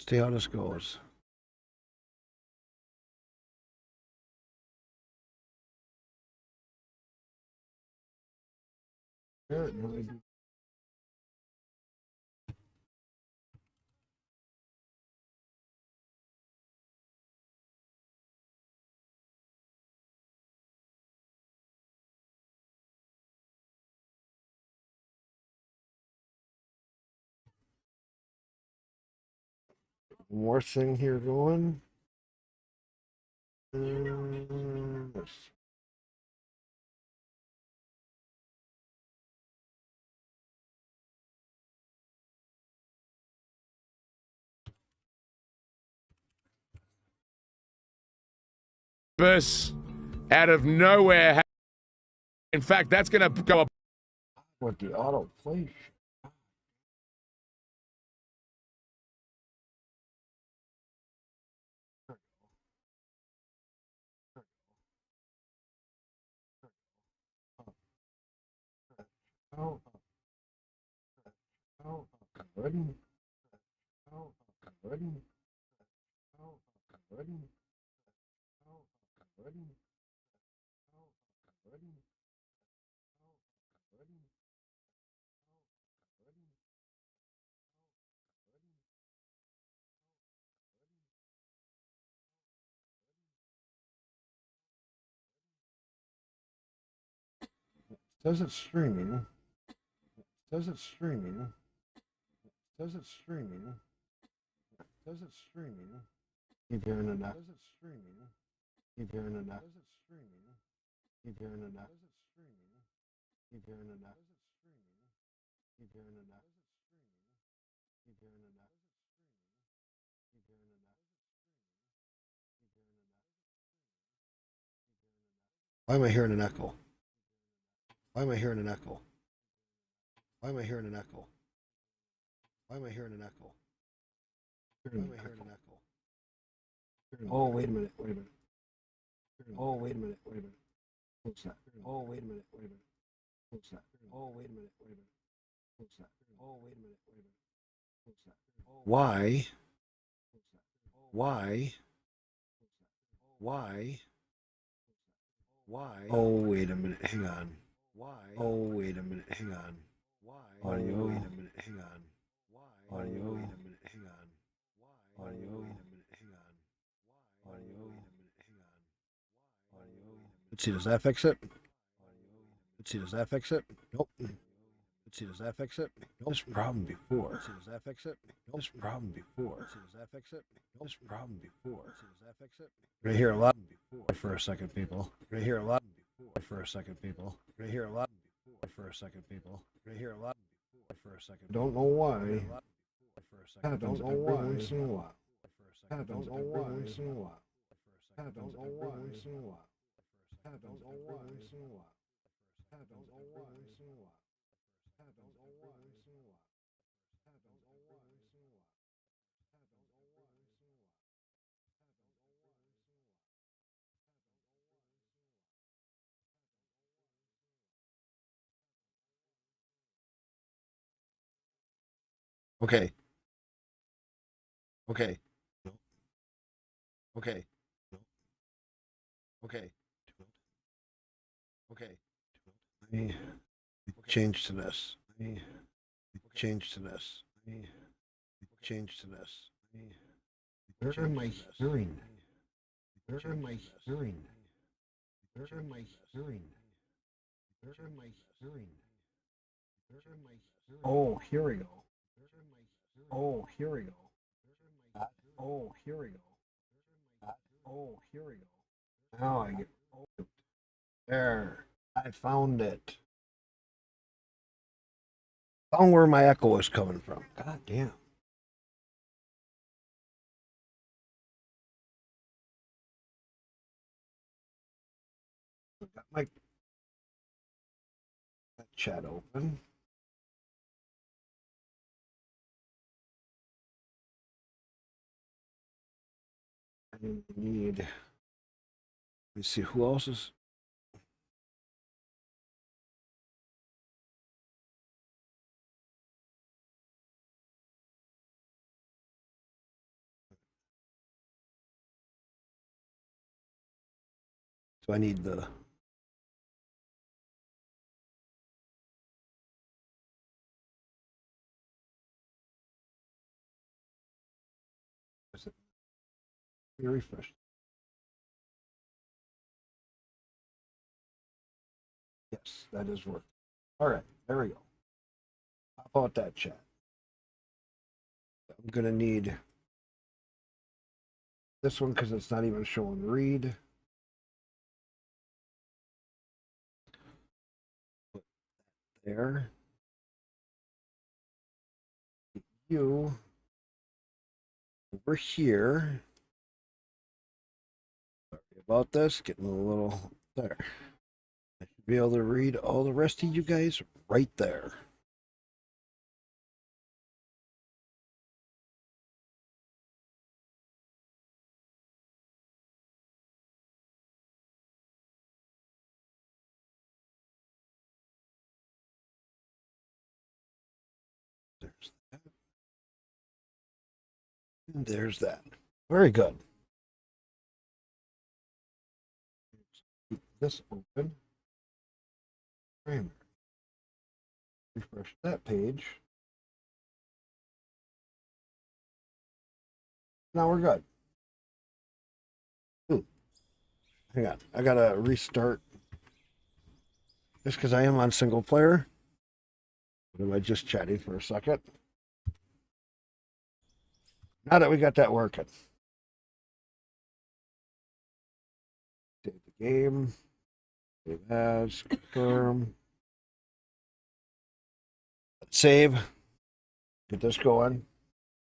See how this goes. More thing here going. Burst out of nowhere. In fact, that's going to go up. What the auto play? Oh, oh, good. Oh, good. Oh, good. Oh, good. Oh, good. Says it's streaming. Says it's streaming. Says it's streaming. Says it's streaming. Keep hearing it now. Says it's streaming. Keep hearing it now. Says it's streaming. Keep hearing it now. Says it's streaming. Keep hearing it now. Says it's streaming. Keep hearing it now. Keep hearing it now. Keep hearing it now. Why am I hearing an echo? Why am I hearing an echo? Why am I hearing an echo? Why am I hearing an echo? Why am I hearing an echo? Oh, wait a minute, wait a minute. Oh, wait a minute, wait a minute. What's that? Oh, wait a minute, wait a minute. What's that? Oh, wait a minute, wait a minute. What's that? Oh, wait a minute, wait a minute. What's that? Why? Why? Why? Why? Oh, wait a minute, hang on. Why? Oh, wait a minute, hang on. Why? Audio. Wait a minute, hang on. Why? Audio. Wait a minute, hang on. Why? Audio. Wait a minute, hang on. Audio. Wait a minute, hang on. Audio. Let's see, does that fix it? Let's see, does that fix it? Nope. Let's see, does that fix it? Nope. This problem before. Let's see, does that fix it? Nope. This problem before. Let's see, does that fix it? Nope. This problem before. Let's see, does that fix it? We're gonna hear a lot before for a second, people. We're gonna hear a lot before for a second, people. We're gonna hear a lot before for a second, people. We're gonna hear a lot before for a second. Don't know why. I don't know why. Once in a while. I don't know why. Once in a while. I don't know why. Once in a while. I don't know why. Once in a while. I don't know why. Once in a while. I don't know why. Once in a while. I don't know why. Once in a while. Okay. Okay. Okay. Okay. Okay. Let me change to this. Let me change to this. Let me change to this. Where am I hearing? Where am I hearing? Where am I hearing? Where am I hearing? Where am I hearing? Oh, here we go. Oh, here we go. Oh, here we go. Oh, here we go. Now I get there. I found it. Found where my echo is coming from. God damn. Got my chat open. I need. Let me see who else is. So I need the refresh. Yes, that is working. All right, there we go. How about that chat? I'm gonna need this one because it's not even showing read. There. You over here. Sorry about this. Getting a little there. I should be able to read all the rest of you guys right there. There's that. And there's that. Very good. Keep this open. Refresh that page. Now we're good. Ooh, hang on. I gotta restart. Just because I am on single player. But am I just chatting for a second? Now that we got that working. Save the game. Save as. Confirm. Save. Get this going.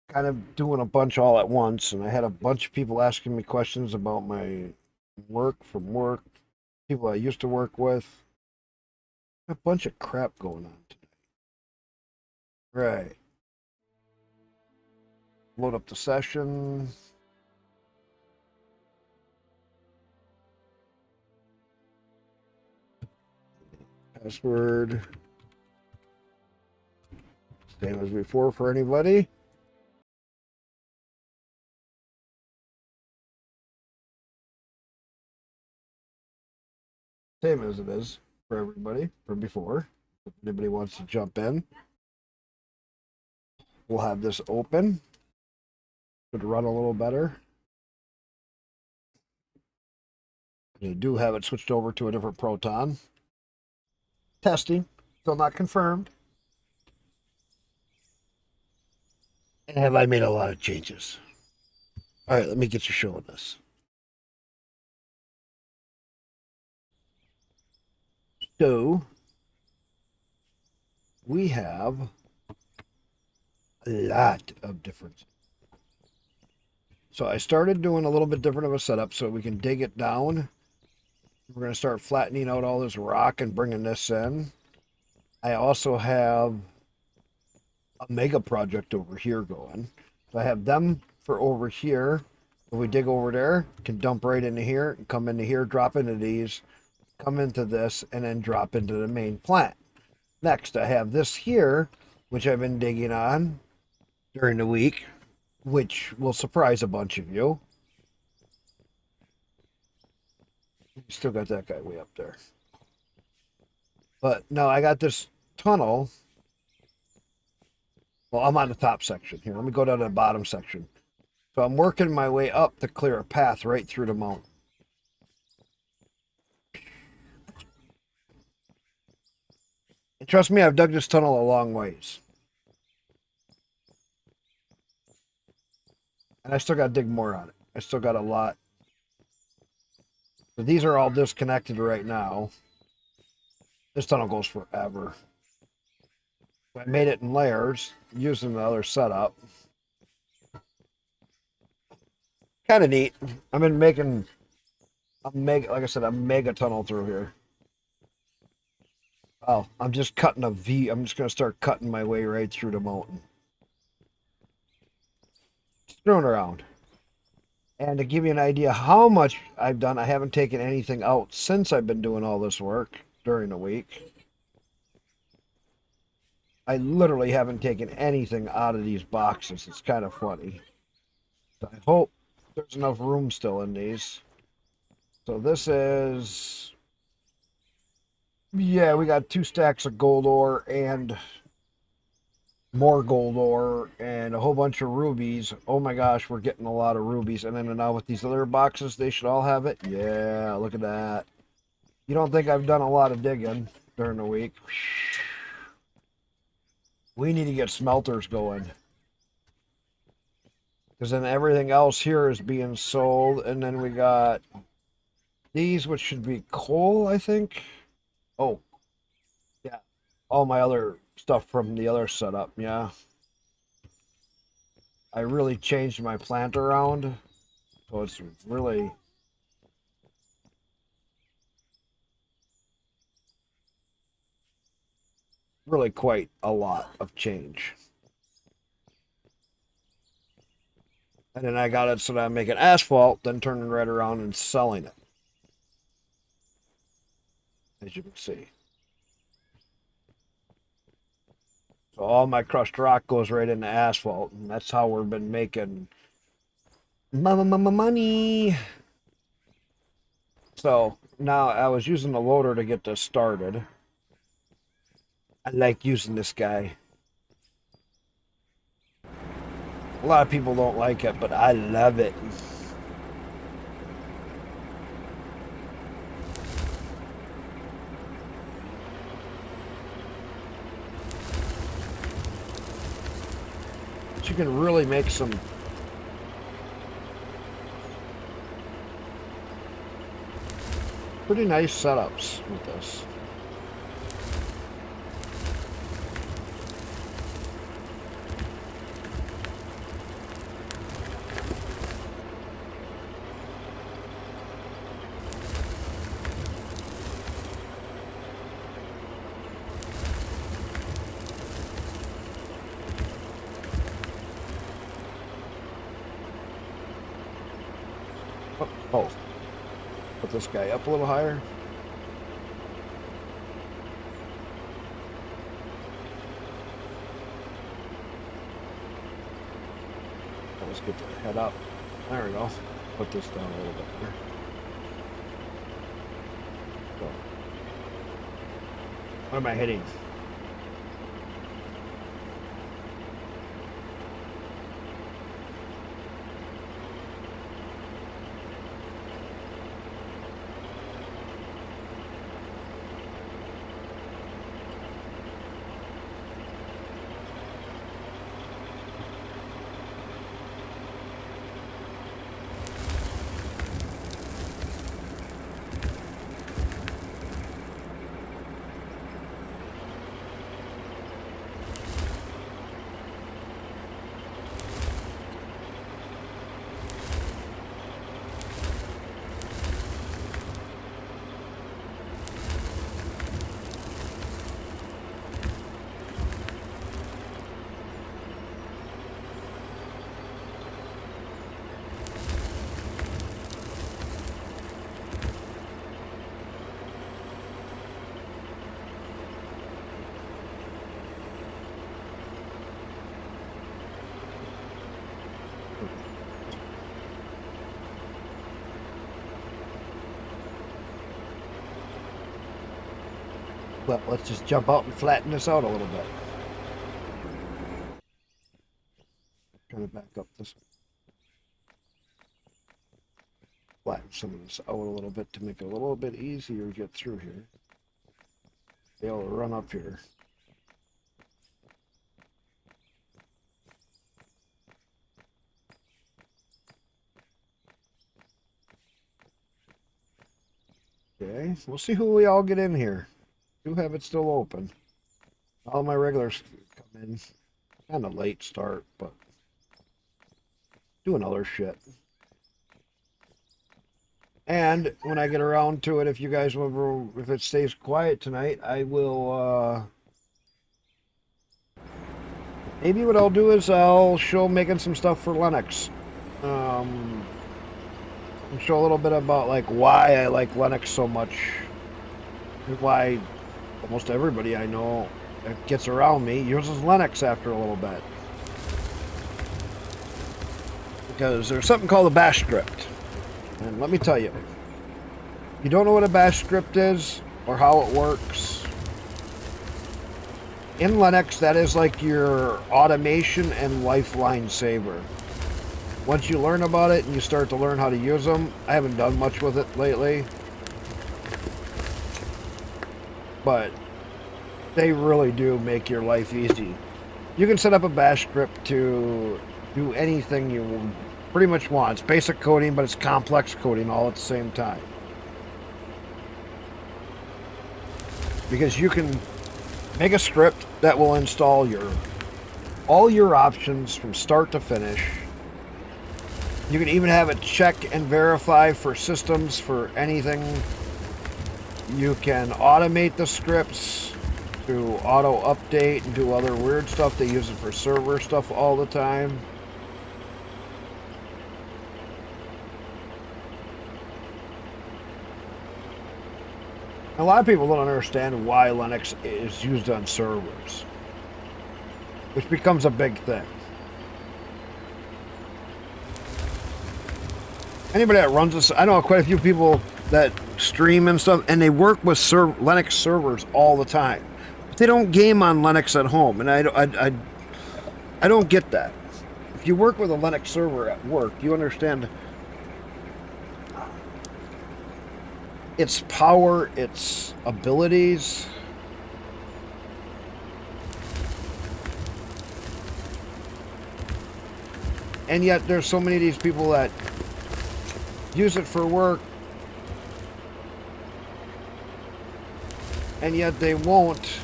Kind of doing a bunch all at once, and I had a bunch of people asking me questions about my work from work, people I used to work with. A bunch of crap going on today. Right. Load up the session. Password. Same as before for anybody. Same as it is for everybody from before. If anybody wants to jump in, we'll have this open. Should run a little better. They do have it switched over to a different Proton. Testing, still not confirmed. And have I made a lot of changes? All right, let me get you showing this. So we have a lot of difference. So I started doing a little bit different of a setup so we can dig it down. We're going to start flattening out all this rock and bringing this in. I also have a mega project over here going. So I have them for over here. If we dig over there, can dump right into here, come into here, drop into these, come into this, and then drop into the main plant. Next, I have this here, which I've been digging on during the week, which will surprise a bunch of you. Still got that guy way up there. But no, I got this tunnel. Well, I'm on the top section here. Let me go down to the bottom section. So I'm working my way up to clear a path right through the mountain. And trust me, I've dug this tunnel a long ways. And I still got to dig more on it. I still got a lot. But these are all disconnected right now. This tunnel goes forever. I made it in layers using the other setup. Kind of neat. I've been making a mega, like I said, a mega tunnel through here. Oh, I'm just cutting a V. I'm just going to start cutting my way right through the mountain. Screwing around. And to give you an idea how much I've done, I haven't taken anything out since I've been doing all this work during the week. I literally haven't taken anything out of these boxes. It's kind of funny. I hope there's enough room still in these. So this is, yeah, we got 2 stacks of gold ore and more gold ore and a whole bunch of rubies. Oh my gosh, we're getting a lot of rubies. And then now with these other boxes, they should all have it. Yeah, look at that. You don't think I've done a lot of digging during the week? We need to get smelters going. Because then everything else here is being sold. And then we got these, which should be coal, I think. Oh, yeah. All my other stuff from the other setup, yeah. I really changed my plant around. So it's really quite a lot of change. And then I got it so that I'm making asphalt, then turning right around and selling it. As you can see. So all my crushed rock goes right into asphalt, and that's how we've been making money. So now I was using the loader to get this started. I like using this guy. A lot of people don't like it, but I love it. But you can really make some pretty nice setups with this. Oh, put this guy up a little higher. Let's get the head up. There we go. Put this down a little bit here. So, what am I hitting? Well, let's just jump out and flatten this out a little bit. Kind of back up this way. Flatten some of this out a little bit to make it a little bit easier to get through here. Be able to run up here. Okay, we'll see who we all get in here. Do have it still open. All my regulars come in. Kind of late start, but doing other shit. And when I get around to it, if you guys will, if it stays quiet tonight, I will, maybe what I'll do is I'll show making some stuff for Linux. And show a little bit about, like, why I like Linux so much. Why almost everybody I know that gets around me uses Linux after a little bit. Because there's something called a bash script. And let me tell you, You don't know what a bash script is or how it works? In Linux, that is like your automation and lifeline saver. Once you learn about it and you start to learn how to use them, I haven't done much with it lately, but they really do make your life easy. You can set up a bash script to do anything you pretty much want. It's basic coding, but it's complex coding all at the same time. Because you can make a script that will install all your options from start to finish. You can even have it check and verify for systems for anything. You can automate the scripts to auto update and do other weird stuff. They use it for server stuff all the time. A lot of people don't understand why Linux is used on servers, which becomes a big thing. Anybody that runs this, I know quite a few people that stream and stuff, and they work with Linux servers all the time. But they don't game on Linux at home, and I don't get that. If you work with a Linux server at work, you understand its power, its abilities. And yet there's so many of these people that use it for work, and yet they won't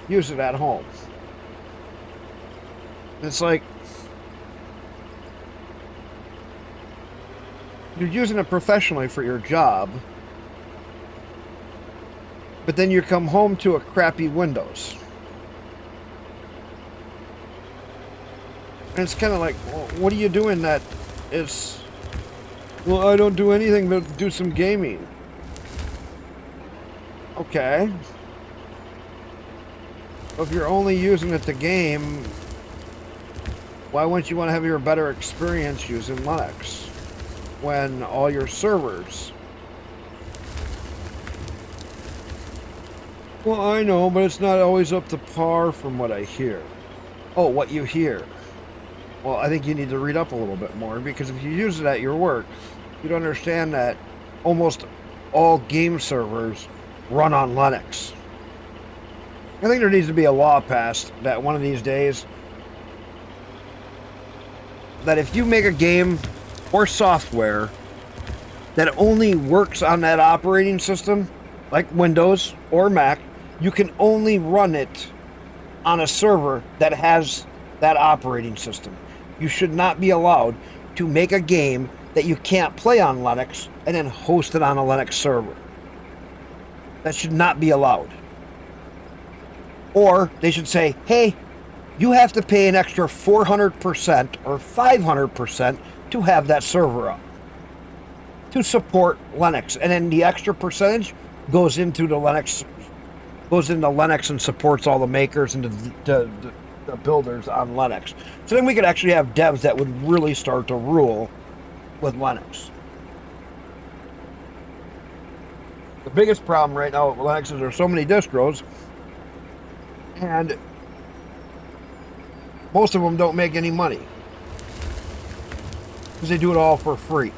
use it at home. It's like you're using it professionally for your job, but then you come home to a crappy Windows. And it's kind of like, well, what are you doing that is... Well, I don't do anything but do some gaming. Okay. If you're only using it to game, why wouldn't you want to have your better experience using Linux when all your servers... Well, I know, but it's not always up to par from what I hear. Oh, what you hear. Well, I think you need to read up a little bit more, because if you use it at your work, you'd understand that almost all game servers run on Linux. I think there needs to be a law passed that one of these days, that if you make a game or software that only works on that operating system, like Windows or Mac, you can only run it on a server that has that operating system. You should not be allowed to make a game that you can't play on Linux and then host it on a Linux server. That should not be allowed. Or they should say, hey, you have to pay an extra 400% or 500% to have that server up to support Linux. And then the extra percentage goes into Linux and supports all the makers and the builders on Linux. So then we could actually have devs that would really start to rule with Linux. The biggest problem right now with Linux is there's so many distros, and most of them don't make any money because they do it all for free.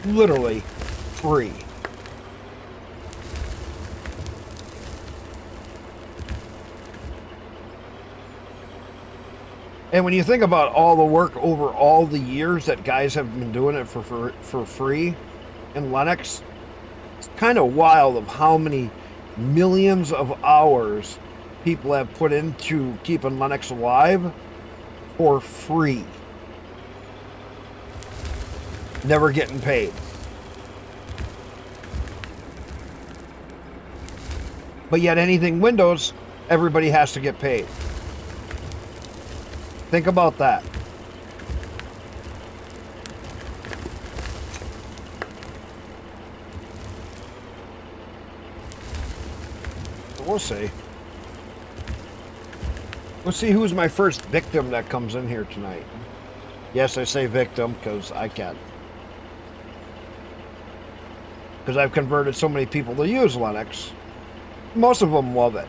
Literally free. And when you think about all the work over all the years that guys have been doing it for free in Linux, it's kind of wild of how many millions of hours people have put into keeping Linux alive for free. Never getting paid. But yet anything Windows, everybody has to get paid. Think about that. We'll see. Let's see who's my first victim that comes in here tonight. Yes, I say victim because I can. because I've converted so many people to use Linux. Most of them love it.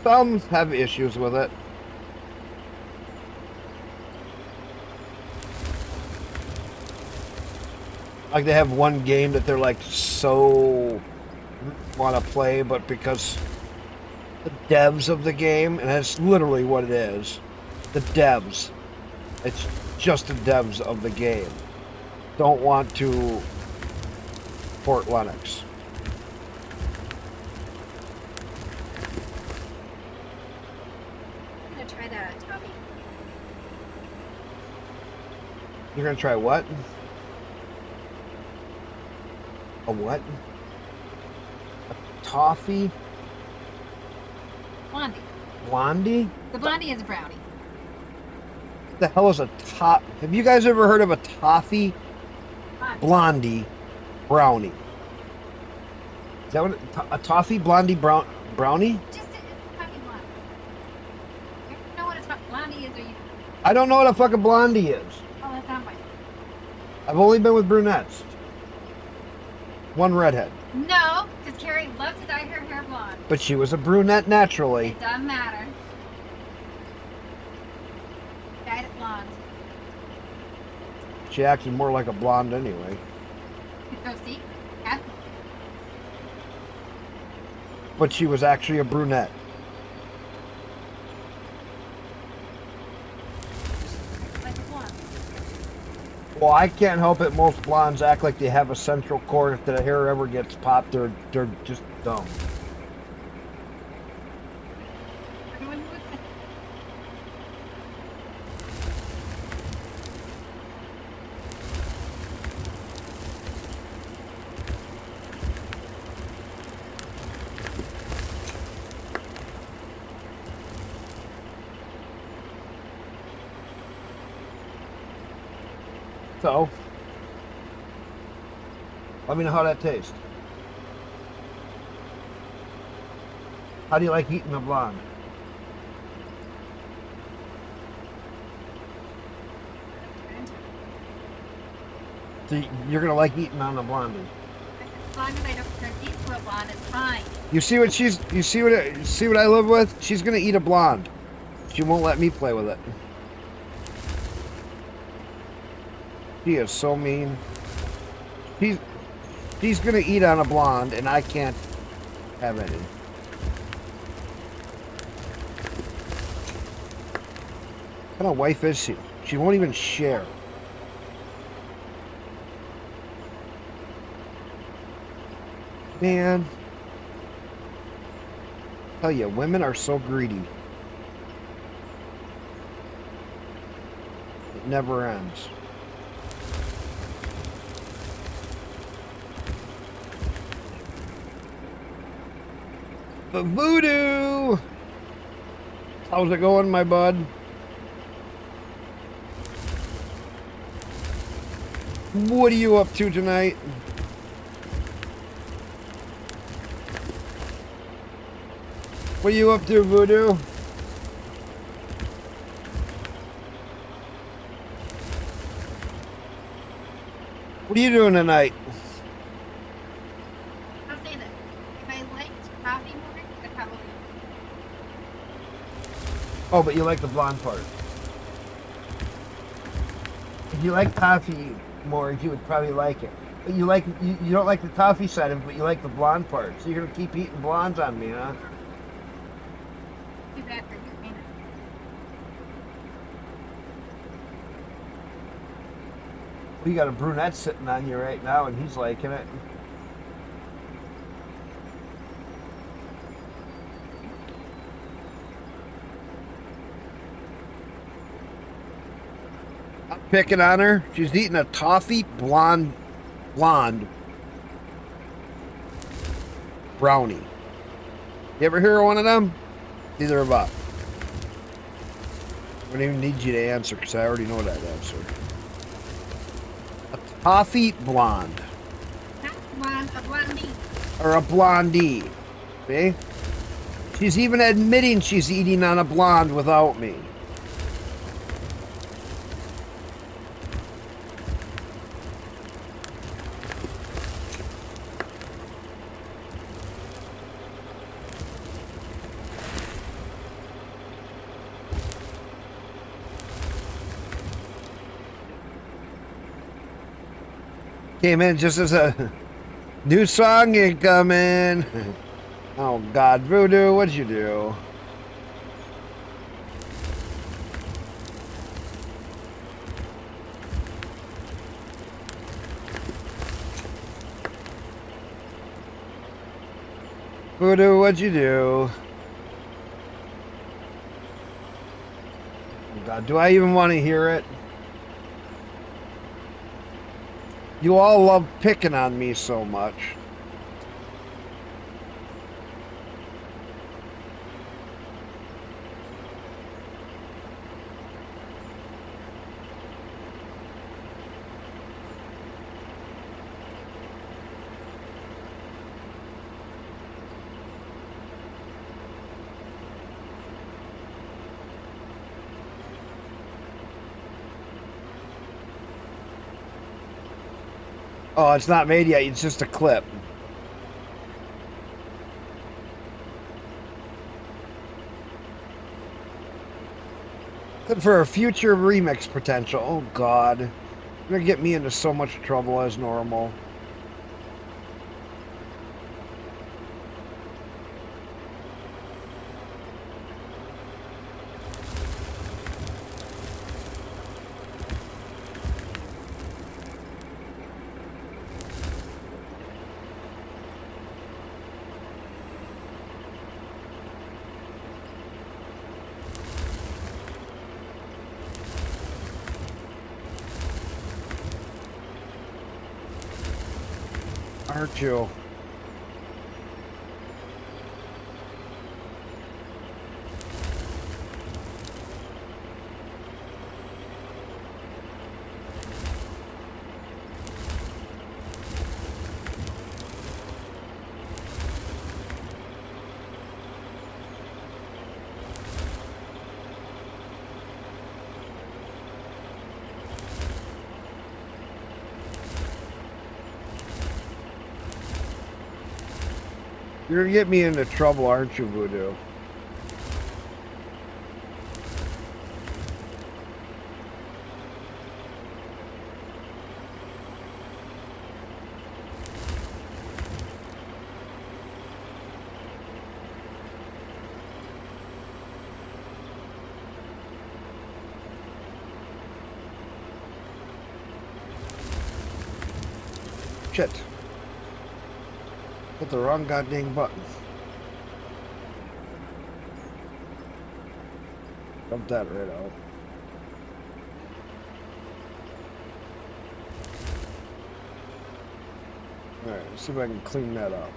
Some have issues with it. Like they have one game that they're like so want to play, but because the devs of the game, and that's literally what it is, the devs, it's just the devs of the game, don't want to port Linux. I'm gonna try that, Tommy. You're gonna try what? A what? A toffee? Blondie. Blondie? The blondie is a brownie. What the hell is a top? Have you guys ever heard of a toffee blondie brownie? Is that what a toffee blondie brownie? Just it's fucking blondie. You know what a blondie is, or you? I don't know what a fucking blondie is. Oh, that's not right. I've only been with brunettes. One redhead. No, because Carrie loves to dye her hair blonde. But she was a brunette naturally. It doesn't matter. Dyed it blonde. She acted more like a blonde anyway. Go see. Yeah. But she was actually a brunette. Like a blonde. Well, I can't help it. Most blondes act like they have a central cord. If the hair ever gets popped, they're just dumb. Everyone who was So, let me know how that tastes. How do you like eating a blonde? So you're gonna like eating on a blondie. as long as I don't turn into a blonde, it's fine. You see what she's? You see what I live with? She's gonna eat a blonde. She won't let me play with it. She is so mean. She's gonna eat on a blonde, and I can't have any. What kind of wife is she? She won't even share. Man, I tell you, women are so greedy. It never ends. But Voodoo! How's it going, my bud? What are you up to tonight? What are you up to, Voodoo? What are you doing tonight? I'll say this. If I liked coffee more, I'd probably. Oh, but you like the blonde part. If you like coffee more, you would probably like it. But you don't like the toffee side of it, but you like the blonde part. So you're gonna keep eating blondes on me, huh? Too bad for you, ain't it? We got a brunette sitting on you right now, and he's liking it. I'm picking on her. She's eating a toffee blonde brownie. You ever hear of one of them? Neither have I. I don't even need you to answer because I already know that answer. A toffee blonde. Not blonde, a blondie. Or a blondie. See? She's even admitting she's eating on a blonde without me. Came in just as a new song incoming. Oh God, Voodoo, what'd you do? Voodoo, what'd you do? Oh God, do I even want to hear it? You all love picking on me so much. Oh, it's not made yet. It's just a clip. Good for a future remix potential. Oh God, you're gonna get me into so much trouble as normal. Aren't you? You're gonna get me into trouble, aren't you, Voodoo? Shit. Hit the wrong goddamn button. Dump that right out. Alright, let's see if I can clean that up.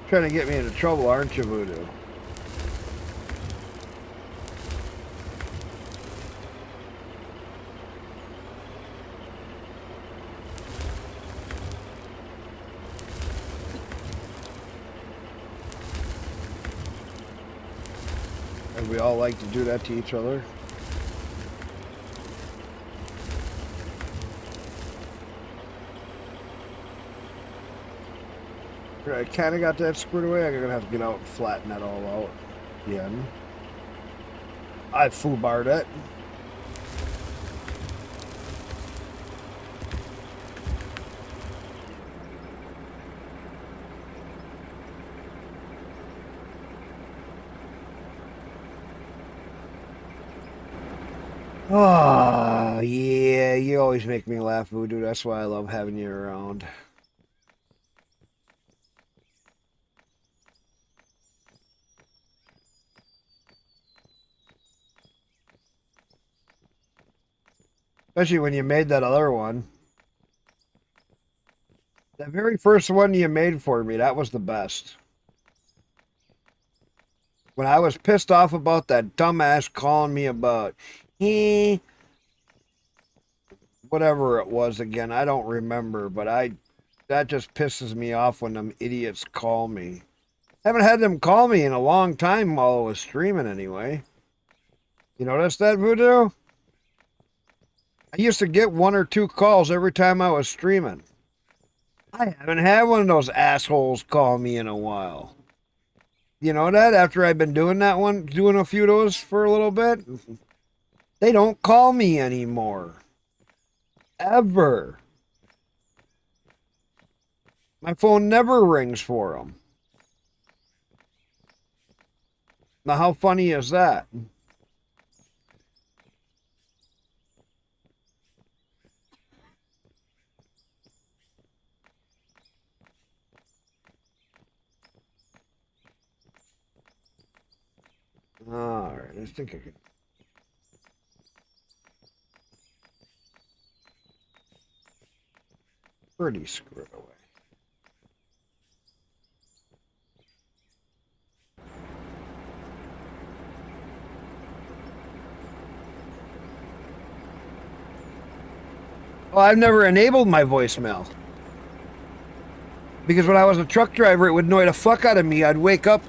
Trying to get me into trouble, aren't you, Voodoo? And we all like to do that to each other. I kind of got that squared away. I'm gonna have to get out and flatten that all out again. I foobarred it. Oh, yeah, you always make me laugh, Voodoo. That's why I love having you around. Especially when you made that other one. That very first one you made for me, that was the best. When I was pissed off about that dumbass calling me about, whatever it was again, I don't remember, but That just pisses me off when them idiots call me. Haven't had them call me in a long time while I was streaming anyway. You notice that, Voodoo? I used to get 1 or 2 calls every time I was streaming. I haven't had one of those assholes call me in a while. You know that? After I've been doing a few of those for a little bit, they don't call me anymore. Ever. My phone never rings for them. Now, how funny is that? All right, I think I can. Pretty screwed away. Well, I've never enabled my voicemail. Because when I was a truck driver, it would annoy the fuck out of me. I'd wake up,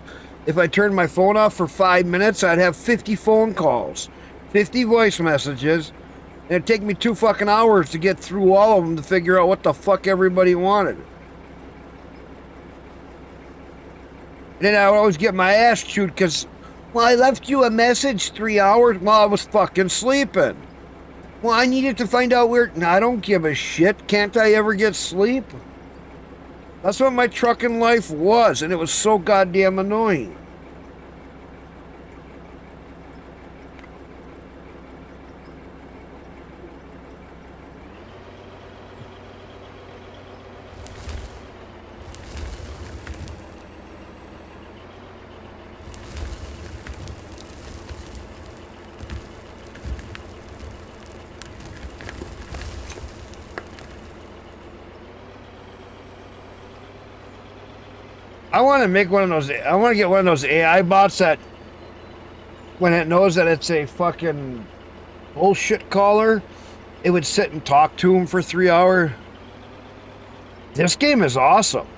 if I turned my phone off for 5 minutes, I'd have 50 phone calls, 50 voice messages, and it'd take me 2 fucking hours to get through all of them to figure out what the fuck everybody wanted. And then I would always get my ass chewed because, well, I left you a message 3 hours while I was fucking sleeping. Well, I needed to find out where. No, I don't give a shit. Can't I ever get sleep? That's what my trucking life was, and it was so goddamn annoying. I want to make one of those. I want to get one of those AI bots that, when it knows that it's a fucking bullshit caller, it would sit and talk to him for 3 hours. This game is awesome.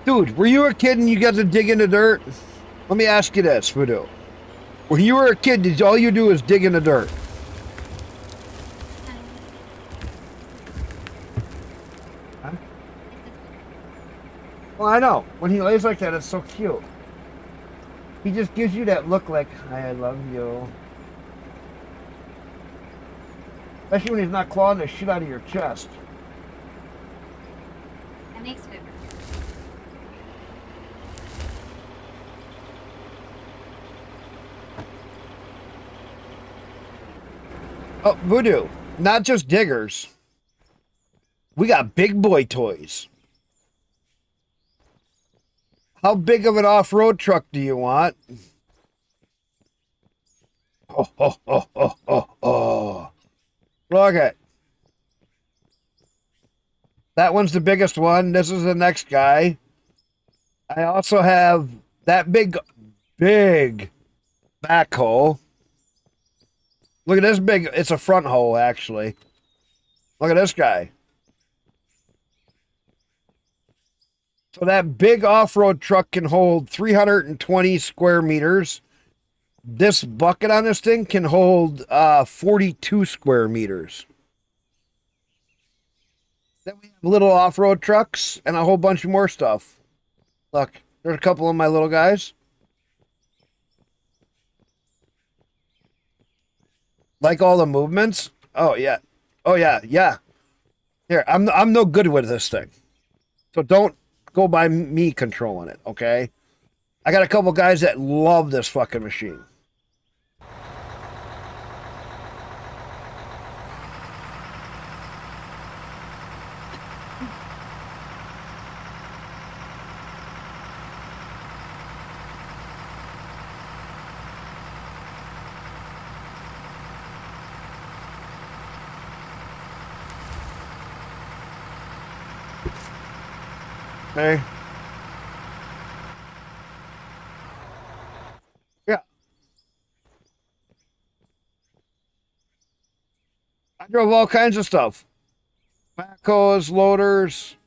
Dude, were you a kid and you got to dig in the dirt? Let me ask you this, Voodoo. When you were a kid, did all you do is dig in the dirt? Huh? Well, I know. When he lays like that, it's so cute. He just gives you that look like, I love you. Especially when he's not clawing the shit out of your chest. That makes it. Oh, Voodoo. Not just diggers. We got big boy toys. How big of an off-road truck do you want? Oh. Look at it. That one's the biggest one. This is the next guy. I also have that big backhoe. Look at this big. It's a front hole, actually. Look at this guy. So that big off-road truck can hold 320 square meters. This bucket on this thing can hold 42 square meters. Then we have little off-road trucks and a whole bunch of more stuff. Look, there's a couple of my little guys. Like all the movements. Oh yeah. Here, I'm no good with this thing. So don't go by me controlling it, okay? I got a couple guys that love this fucking machine. Okay. Yeah. I drove all kinds of stuff. Backhoes, loaders.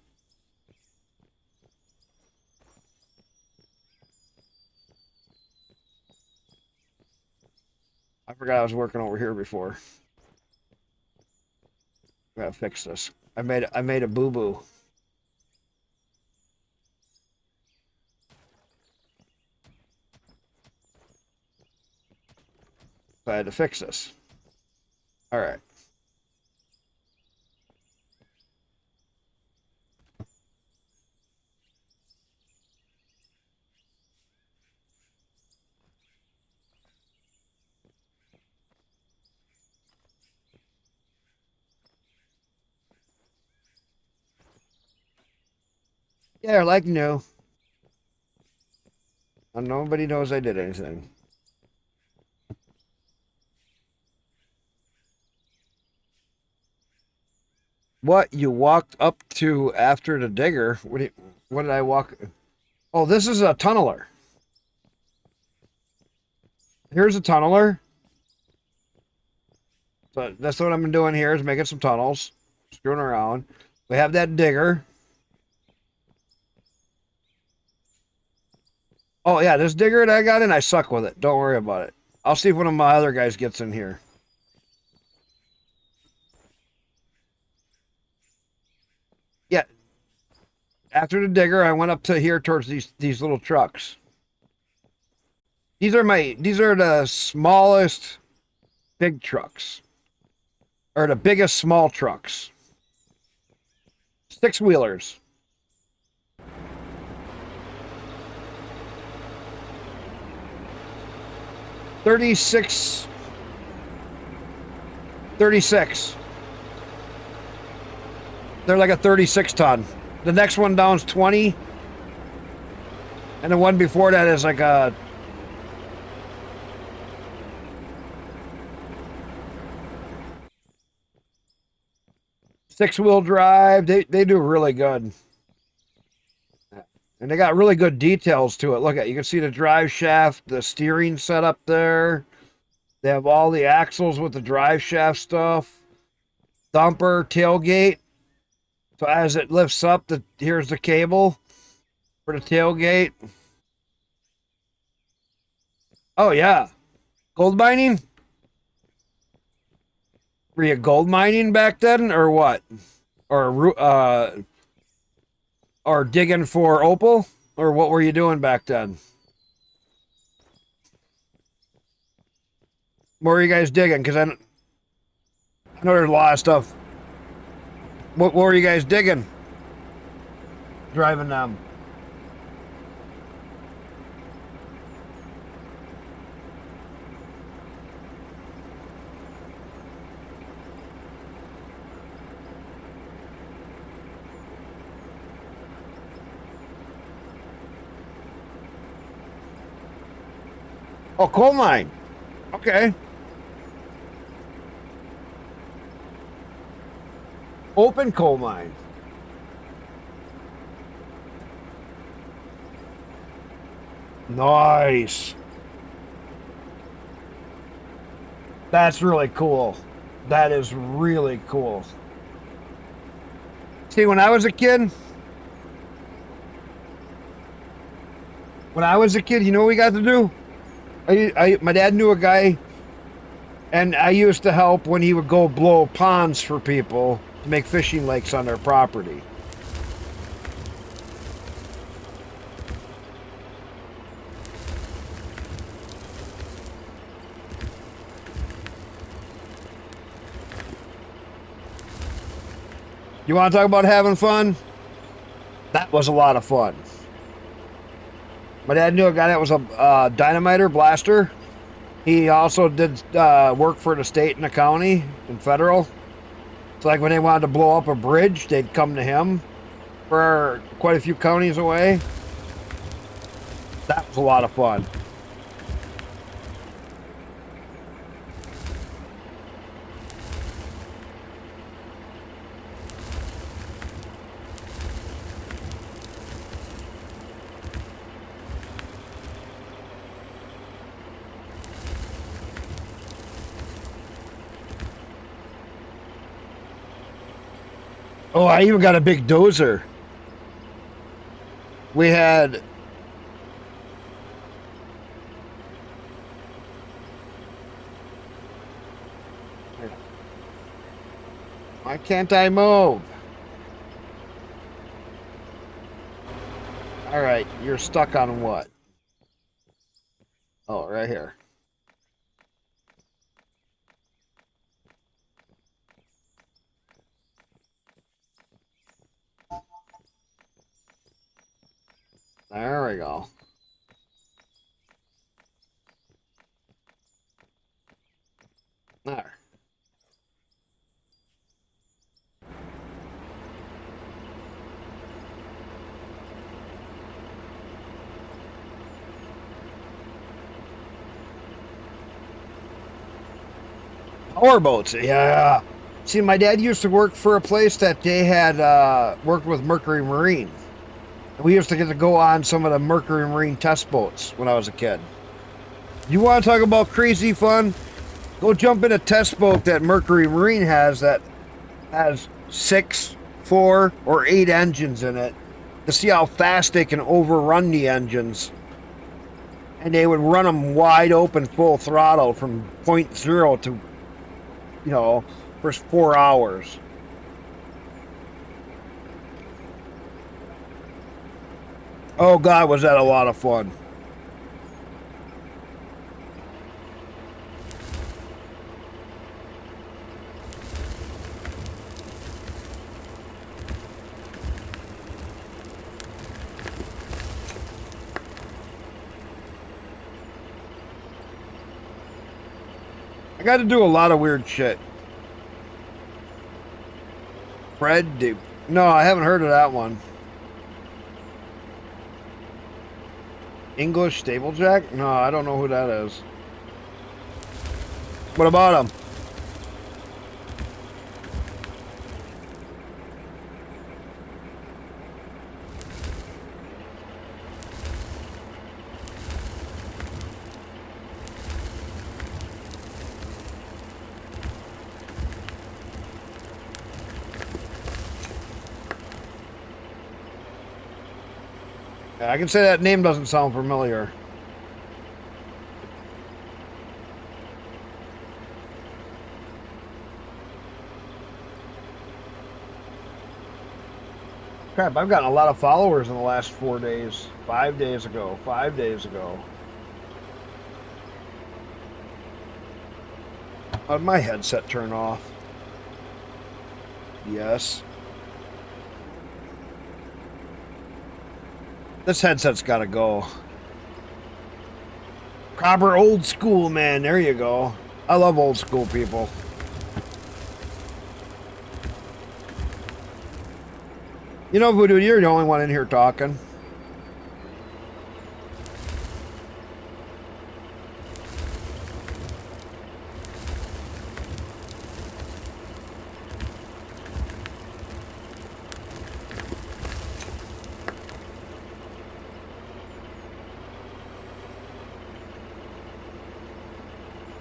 I forgot I was working over here before. I gotta fix this. I made a boo-boo. So I had to fix this. All right. Yeah, like new. And nobody knows I did anything. What you walked up to after the digger? What did I walk? Oh, this is a tunneler. Here's a tunneler. So that's what I've been doing here is making some tunnels, screwing around. We have that digger. Oh yeah, this digger that I got in, I suck with it. Don't worry about it. I'll see if one of my other guys gets in here. Yeah. After the digger, I went up to here towards these little trucks. These are the smallest big trucks. Or the biggest small trucks. 6-wheelers. $36. They're like a 36 ton. The next one down's 20. And the one before that is like a six-wheel drive. They do really good. And they got really good details to it. Look at, you can see the drive shaft, the steering set up there. They have all the axles with the drive shaft stuff. Thumper, tailgate. So as it lifts up, here's the cable for the tailgate. Oh yeah. Gold mining? Were you gold mining back then or what? Or digging for opal? Or what were you doing back then? What were you guys digging? Because I know there's a lot of stuff. What were you guys digging? Driving them. Oh, coal mine. Okay. Open coal mine. Nice. That's really cool. That is really cool. See, when I was a kid, you know what we got to do? My dad knew a guy, and I used to help when he would go blow ponds for people to make fishing lakes on their property. You want to talk about having fun? That was a lot of fun. My dad knew a guy that was a dynamiter, blaster. He also did work for the state and the county and federal. So like when they wanted to blow up a bridge, they'd come to him for quite a few counties away. That was a lot of fun. Oh, I even got a big dozer. We had Why can't I move? All right, you're stuck on what? Oh, right here. There we go. There. Powerboats, yeah. See, my dad used to work for a place that they had worked with Mercury Marine. We used to get to go on some of the Mercury Marine test boats when I was a kid. You want to talk about crazy fun? Go jump in a test boat that Mercury Marine has that has 6, 4, or 8 engines in it to see how fast they can overrun the engines. And they would run them wide open, full throttle from point zero to, for 4 hours. Oh, God, was that a lot of fun. I got to do a lot of weird shit. Fred, dude. No, I haven't heard of that one. English Stablejack? No, I don't know who that is. What about him? I can say that name doesn't sound familiar. Crap, I've gotten a lot of followers in the last 4 days. 5 days ago. 5 days ago. How'd my headset turn off? Yes. This headset's gotta go. Proper old school, man. There you go. I love old school people. You know, Voodoo, you're the only one in here talking.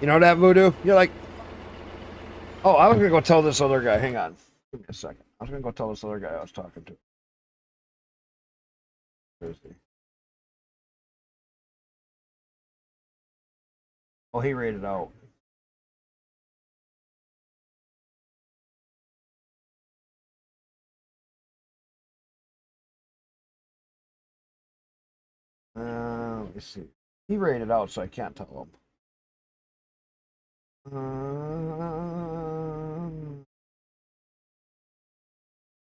You know that, Voodoo? You're like, oh, I was gonna go tell this other guy. Hang on. Give me a second. I was gonna go tell this other guy I was talking to. Where is he? Oh, he rated out. Let me see. He rated out, so I can't tell him.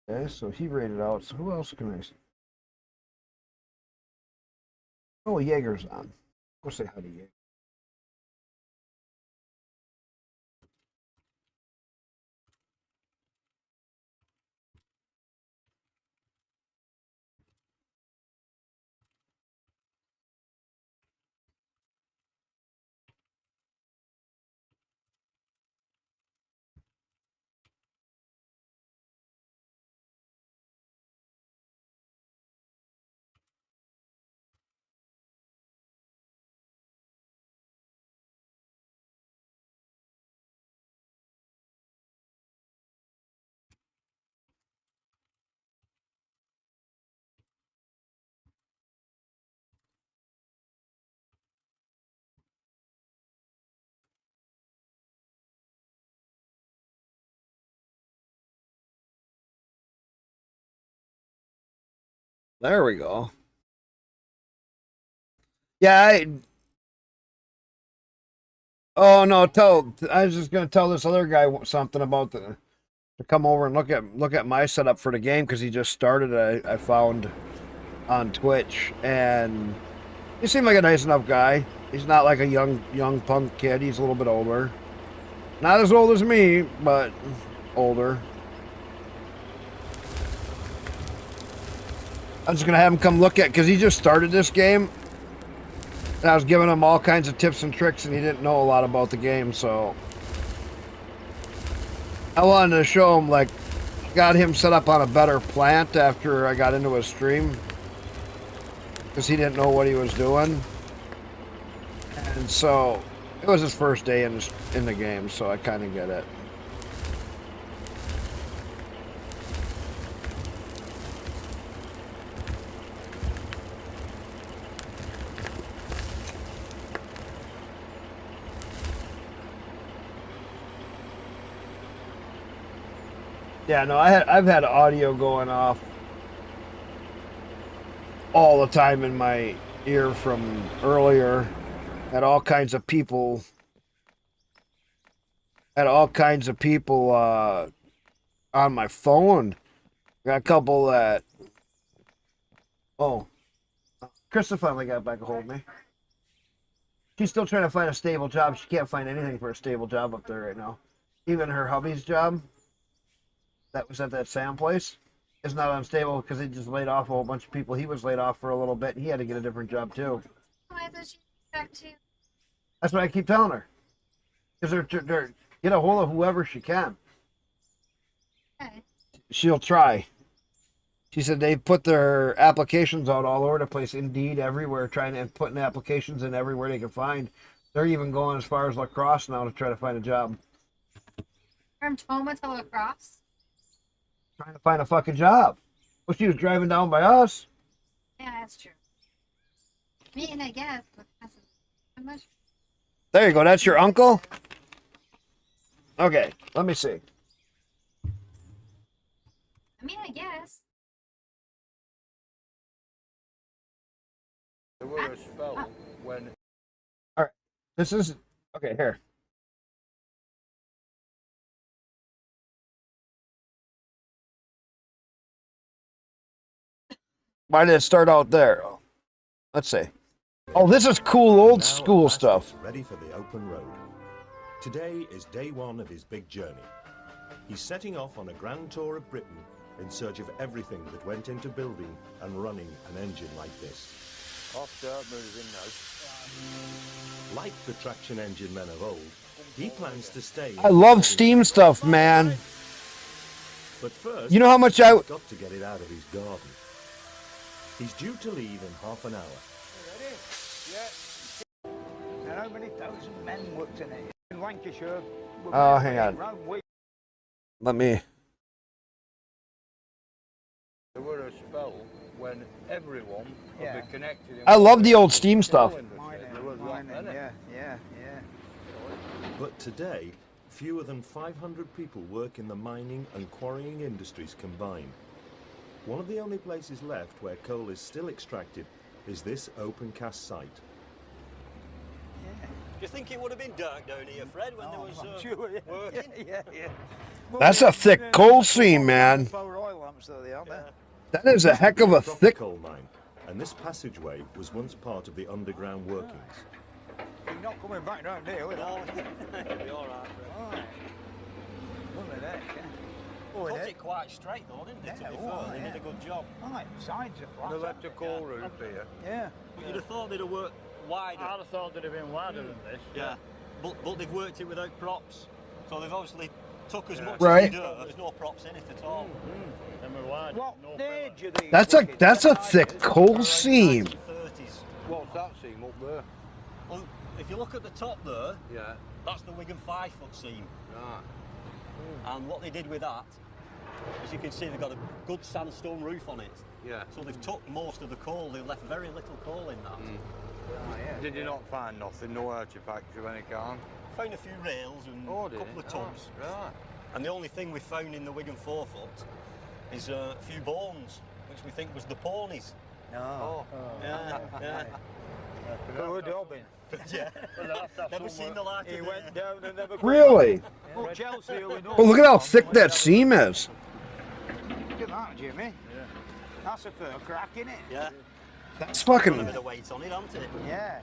Okay, so he rated out. So who else can I see? Oh, Jaeger's on. Go say hi to Jaeger. There we go. Yeah, oh no, I was just gonna tell this other guy something about to come over and look at my setup for the game because he just started. I found on Twitch, and he seemed like a nice enough guy. He's not like a young punk kid. He's a little bit older, not as old as me, but older. I'm just gonna have him come look at because he just started this game. And I was giving him all kinds of tips and tricks, and he didn't know a lot about the game, so I wanted to show him, like, got him set up on a better plant after I got into his stream, because he didn't know what he was doing, and so it was his first day in the game, so I kind of get it. Yeah, no, I've had audio going off all the time in my ear from earlier. Had all kinds of people. Had all kinds of people on my phone. Got a couple that. Oh, Krista finally got back a hold of me. She's still trying to find a stable job. She can't find anything for a stable job up there right now. Even her hubby's job. That was at that Sam place is not unstable because he just laid off a whole bunch of people. He was laid off for a little bit, and he had to get a different job too. Why does she back to? That's what I keep telling her. Because they're get a hold of whoever she can. Okay. She'll try. She said they put their applications out all over the place, Indeed, everywhere, trying to put applications in everywhere they can find. They're even going as far as La Crosse now to try to find a job. From Toma to La Crosse? Trying to find a fucking job. Well, she was driving down by us. Yeah, that's true. I mean, I guess, but that's how much. There you go. That's your uncle? Okay, let me see. I mean, I guess. There were a spell when. All right, this is okay. Here. Why did it start out there? Let's see. Oh, this is cool old school stuff. Ready for the open road. Today is day one of his big journey. He's setting off on a grand tour of Britain in search of everything that went into building and running an engine like this. Off start moving now. Like the traction engine men of old, he plans to stay. I love steam stuff, man. But first, you know how much he's got to get it out of his garden. He's due to leave in half an hour. Ready? Yeah. And how many thousand men worked in it? In Lancashire. Oh, hang on. Let me. There were a spell when everyone would be connected. I love the old steam stuff. Yeah. But today, fewer than 500 people work in the mining and quarrying industries combined. One of the only places left where coal is still extracted is this OpenCast site. Do you think it would have been dark down here, Fred, when there was working? Yeah. That's a thick coal seam, man. Power oil lamps, though, they are. That is a heck of a thick coal mine, and this passageway was once part of the underground workings. You're not coming back round here, will you? No, it'll be all right, Fred. Look at that, yeah. Cut it quite straight, though, didn't they? To be fair, they did a good job. Right, sides are flat. They left a coal route here. Yeah. But you'd have thought they'd have worked wider. I'd have thought they'd have been wider than this. Yeah, but they've worked it without props, so they've obviously took as much right. as they do. There's no props in it at all. And we're wide. What age are these? That's a thick coal seam. 30s. What's that seam up there? Well, if you look at the top there, Yeah. that's the Wigan 5-foot seam. Right. And what they did with that, as you can see, they've got a good sandstone roof on it. Yeah. So they've took most of the coal. They've left very little coal in that. Did you not find nothing? No artifacts of any kind? Found a few rails and a couple of tubs. Right. And the only thing we found in the Wigan 4-foot is a few bones, which we think was the ponies. No. Yeah. Good jobbing. Yeah. Never seen the light He of went day. down and never Really? Oh, Chelsea, we know. But look at how thick that seam is. Look at that, Jimmy. That's a fair crack, isn't it? Yeah. That's Got a fucking. bit of weight on it, hasn't it? Yeah.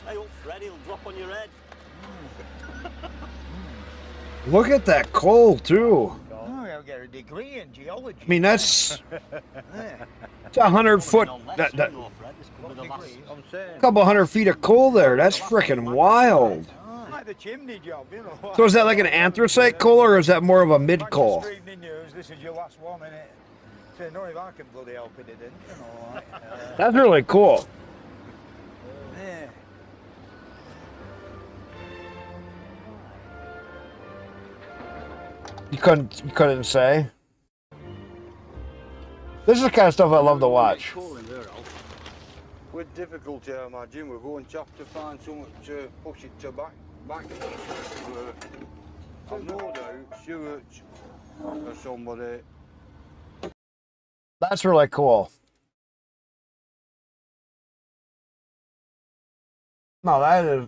Hey, up, Fred, he'll drop on your head. Look at that coal too. Oh, I'll get a degree in geology. I mean, that's Yeah. it's 100 foot. No less, That, you know, Fred. It's What the last. degrees? I'm saying. couple 100 feet of coal there. That's freaking wild. Like the chimney job, you know. So is that like an anthracite coal or is that more of a mid coal? Manchester Evening News, this is your last one, innit? So, no, if I can bloody help it, didn't, you know, like, That's really cool. yeah. You couldn't say. This is the kind of stuff I love to watch. With difficulty, I imagine, we're going to have to find something to push it to back. I've no doubt Stuart or somebody. That's really cool. No, that is,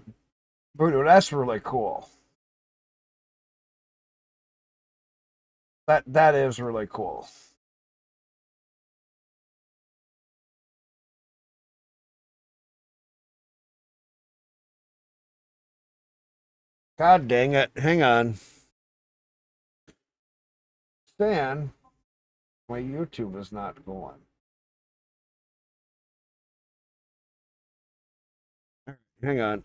that's really cool. That is really cool. God dang it. Hang on. Stan, my YouTube is not going. Hang on.